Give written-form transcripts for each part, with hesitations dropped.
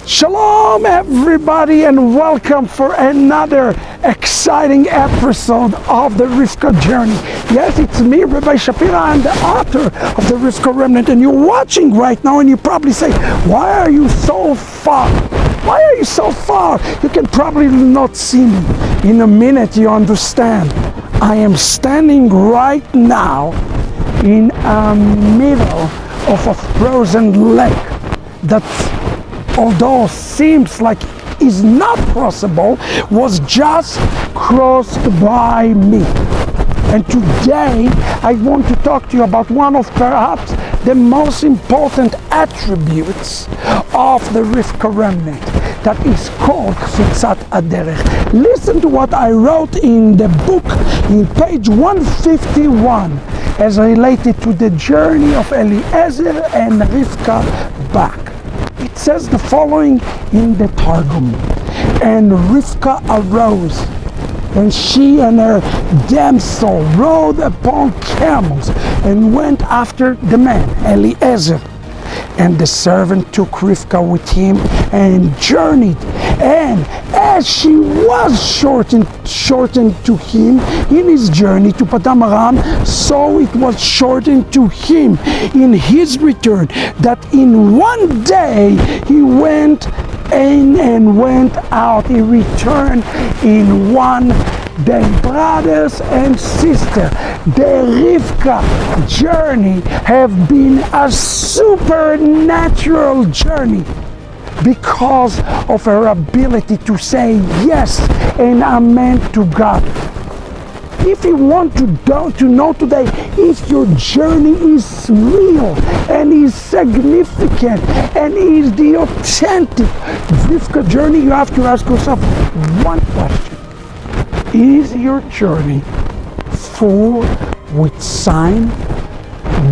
Shalom everybody, and welcome for another exciting episode of the Rivka journey. Yes, it's me, Rabbi Shapira. I'm the author of the Rivka Remnant, and you're watching right now and you probably say, why are you so far? Why are you so far? You can probably not see me. In a minute you understand. I am standing right now in the middle of a frozen lake that, although seems like is not possible, was just crossed by me. And today I want to talk to you about one of perhaps the most important attributes of the Rivka Remnant, that is called Kefitsat HaDerech. Listen to what I wrote in the book in page 151 as related to the journey of Eliezer and Rivka back. It says the following in the Targum: and Rivka arose, and she and her damsel rode upon camels and went after the man, Eliezer. And the servant took Rivka with him and journeyed. And as she was shortened to him in his journey to Padam Aram, so it was shortened to him in his return, that in one day he went in and went out. He returned in one day. Brothers and sisters, the Rivka journey have been a supernatural journey because of her ability to say yes and amen to God. If you want to know today if your journey is real and is significant and is the authentic Rivka journey, you have to ask yourself one question: is your journey full with signs,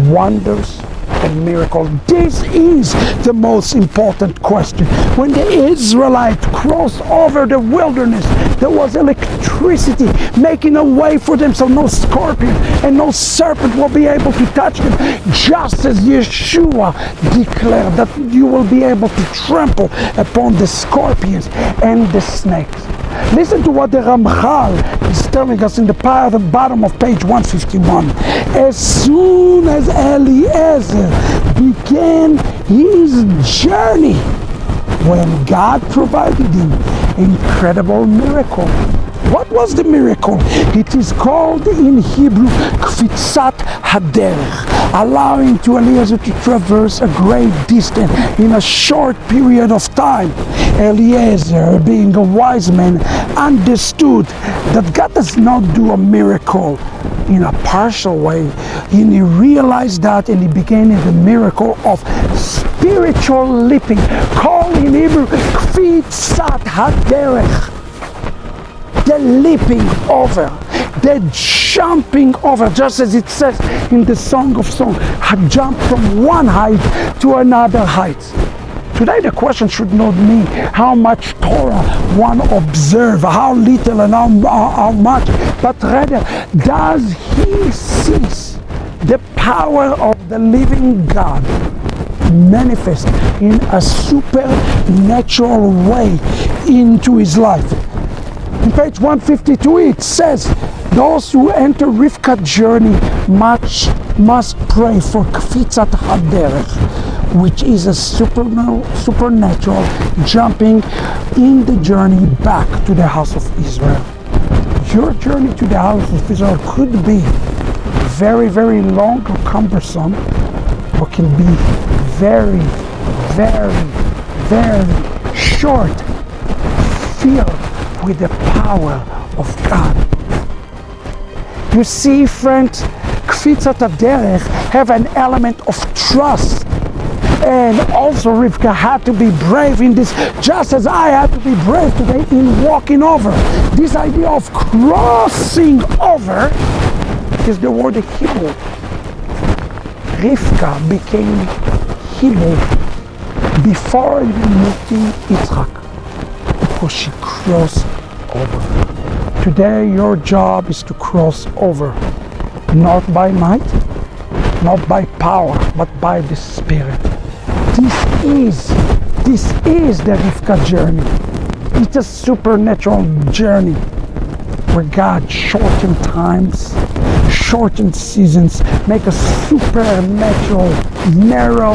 wonders, and miracles? This is the most important question. When the Israelites crossed over the wilderness, there was electricity making a way for them, so no scorpion and no serpent will be able to touch them, just as Yeshua declared that you will be able to trample upon the scorpions and the snakes. Listen to what the Ramchal is telling us in the bottom of page 151. As soon as Eliezer began his journey, when God provided him incredible miracle. What was the miracle? It is called in Hebrew Kefitsat HaDerech, allowing to Eliezer to traverse a great distance in a short period of time. Eliezer, being a wise man, understood that God does not do a miracle in a partial way, and he realized that, and he began in the miracle of spiritual leaping, called in Hebrew Kefitsat HaDerech, the leaping over, the jumping over, just as it says in the Song of Songs, jump from one height to another height. Today the question should not be how much Torah one observe, how little and how much, but rather, does he seize the power of the living God manifest in a supernatural way into his life? In page 152 it says, those who enter Rivka journey must pray for Kefitsat HaDerech, which is a supernatural jumping in the journey back to the house of Israel. Your journey to the house of Israel could be very, very long or cumbersome, or can be very, very, very short, filled with the power of God. You see, friends, Kefitsat HaDerech have an element of trust. And also Rivka had to be brave in this, just as I had to be brave today in walking over. This idea of crossing over is the word Hebrew. Rivka became Hebrew before meeting Itzhak, because she crossed over. Today your job is to cross over, not by might, not by power, but by the Spirit. This is This is the Rivka journey. It's a supernatural journey where God shortened times, shortened seasons, make a supernatural, narrow,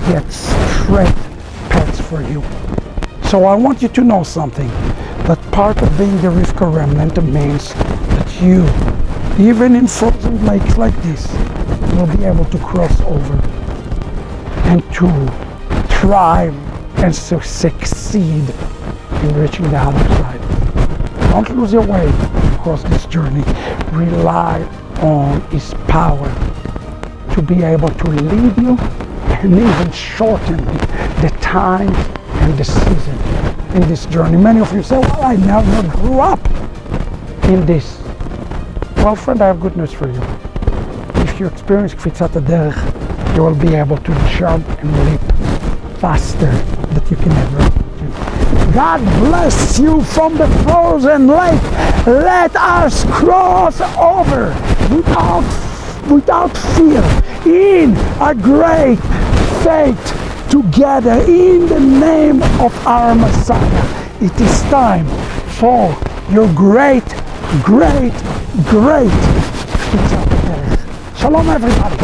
yet straight paths for you. So I want you to know something, that part of being the Rivka remnant means that you, even in frozen lakes like this, will be able to cross over and to thrive and to succeed in reaching the other side. Don't lose your way across this journey. Rely on His power to be able to lead you and even shorten the time and the season in this journey. Many of you say, well, I never grew up in this. Well, friend, I have good news for you. If you experience Kefitsat HaDerech, you will be able to jump and leap faster than you can ever imagine. God bless you from the frozen lake. Let us cross over without fear in a great faith together in the name of our Messiah. It is time for your great Kefitsat HaDerech. Shalom everybody.